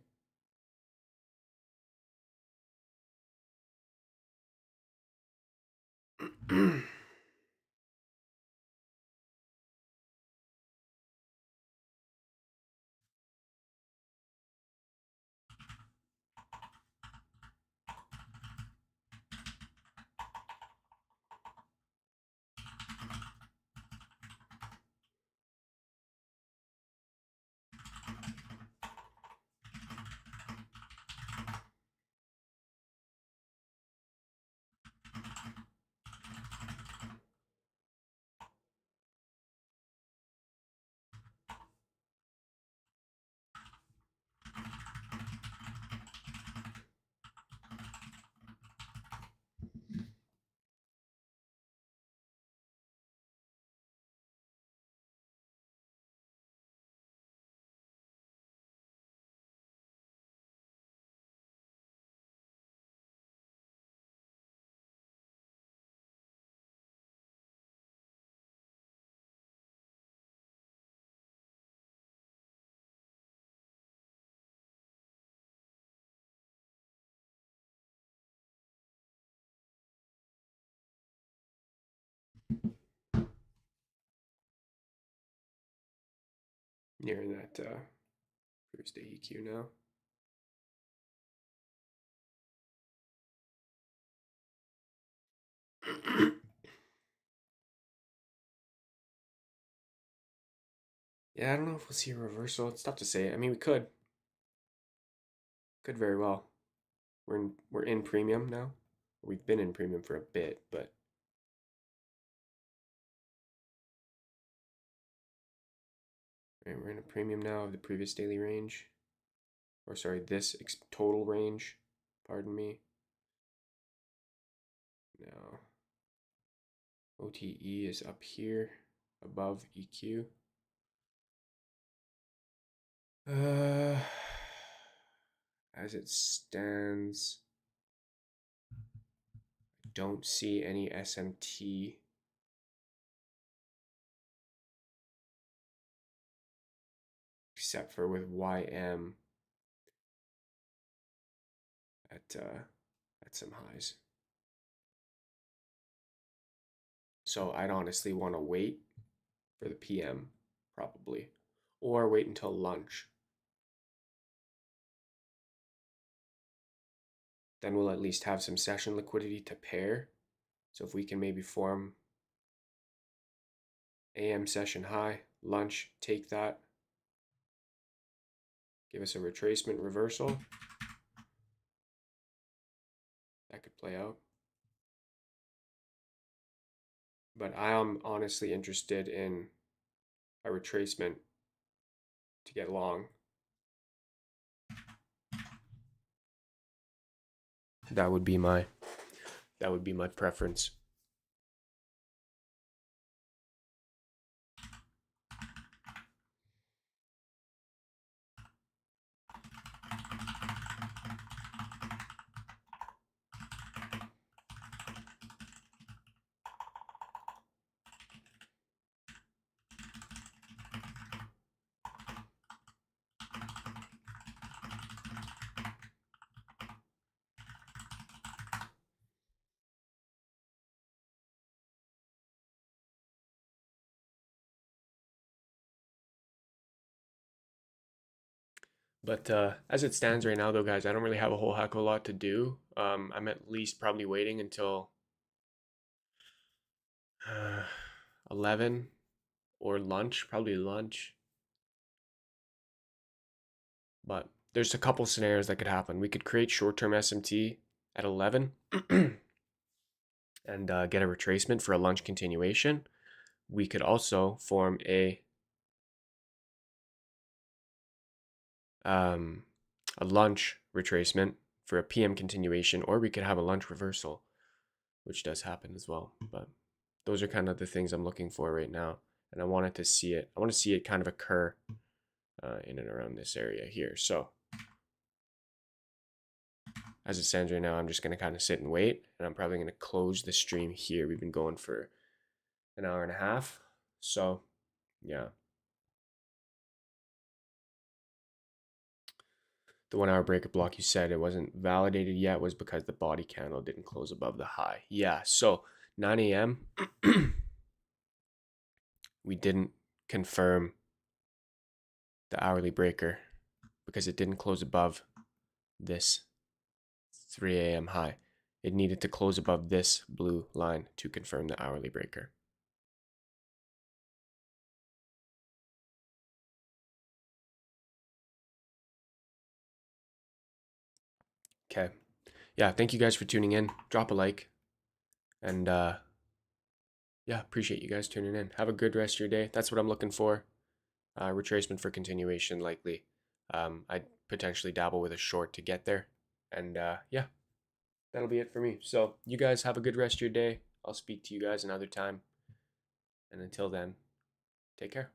nearing that previous day EQ now. Yeah, I don't know if we'll see a reversal. It's tough to say. I mean, we could very well. We're in premium now. We've been in premium for a bit, but right, we're in a premium now of the previous daily range, or sorry, this total range. Pardon me. Now, OTE is up here above EQ. As it stands, I don't see any SMT except for with YM at some highs. So I'd honestly want to wait for the PM probably, or wait until lunch. Then we'll at least have some session liquidity to pair. So if we can maybe form AM session high, lunch, take that, give us a retracement reversal, that could play out. But I am honestly interested in a retracement to get long. That would be my preference. But as it stands right now, though, guys, I don't really have a whole heck of a lot to do. I'm at least probably waiting until 11 or lunch, probably lunch. But there's a couple scenarios that could happen. We could create short-term SMT at 11 and get a retracement for a lunch continuation. We could also form a lunch retracement for a PM continuation, or we could have a lunch reversal, which does happen as well. But those are kind of the things I'm looking for right now, and I wanted to see it. I want to see it kind of occur in and around this area here. So as it stands right now, I'm just going to kind of sit and wait, and I'm probably going to close the stream here. We've been going for an hour and a half, so yeah. The 1 hour breaker block, you said it wasn't validated yet, was because the body candle didn't close above the high. Yeah, so 9 a.m. we didn't confirm the hourly breaker because it didn't close above this 3 a.m. high. It needed to close above this blue line to confirm the hourly breaker. Okay. Yeah, thank you guys for tuning in. Drop a like. And yeah, appreciate you guys tuning in. Have a good rest of your day. That's what I'm looking for. Retracement for continuation, likely. I'd potentially dabble with a short to get there. And yeah, that'll be it for me. So you guys have a good rest of your day. I'll speak to you guys another time. And until then, take care.